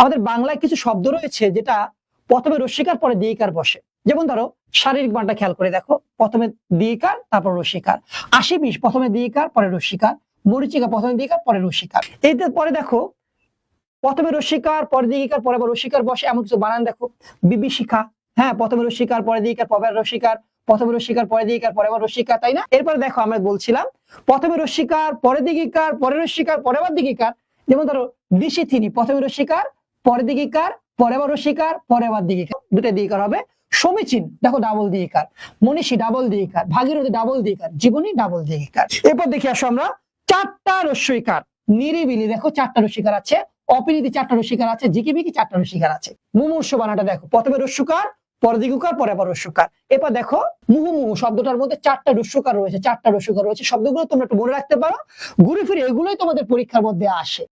আমাদের বাংলায় কিছু শব্দ রয়েছে যেটা প্রথমে রস্যিকার পরে দীর্ঘিকার বসে। যেমন ধরো শারীরিক বানটা খেয়াল করে দেখো, প্রথমে দীর্ঘিকার তারপর রস্যিকার। 80-20 প্রথমে দীর্ঘিকার পরে রস্যিকার। মরীচিকা প্রথমে দীর্ঘিকার পরে রস্যিকার। পরে দেখো প্রথমে রস্যিকার পরে দীর্ঘিকার পরে আবার রস্যিকার বসে, এমন কিছু বানান দেখো। বিভীষিকা, হ্যাঁ প্রথমে রস্যিকার পরে দীর্ঘিকার পরে রস্যিকার, প্রথমে রস্যিকার পরে দীর্ঘিকার পরে আবার রস্যিকার, তাই না? এরপরে দেখো আমরা বলছিলাম প্রথমে রস্যিকার পরে দীর্ঘিকার পরে রস্যিকার পরে আবার দীর্ঘিকার। যেমন ধরো দিশিথিনি প্রথমে রস্যিকার পরে দীর্ঘিকার পরে আবার রস্যিকার পরে আবার দীর্ঘিকার, দুটো দীর্ঘিকার হবে। সমীচীন দেখো ডাবল দীর্ঘিকার, মনীষী ডাবল দীর্ঘিকার, ভাগীরথী ডাবল দীর্ঘিকার, জীবনী ডাবল দীর্ঘিকার। এরপর দেখি আসো আমরা চারটা রস্যইকার। নিরিবিলি দেখো চারটা রস্যইকার আছে, অপিনীতি চারটা রস্যইকার আছে, ঝিকিমিকি চারটা রস্যইকার আছে। মুমূর্ষু বানাটা দেখো, প্রথমে রস্যকার পরে দীর্ঘকার পরে আবার রস্যকার। এরপর দেখো মুহুর্মুহু শব্দটার মধ্যে চারটা রস্যকার রয়েছে, চারটা রস্যকার রয়েছে। শব্দগুলো তোমরা একটু মনে রাখতে পারো, ঘুরে ফিরে এগুলোই তোমাদের পরীক্ষার মধ্যে আসে।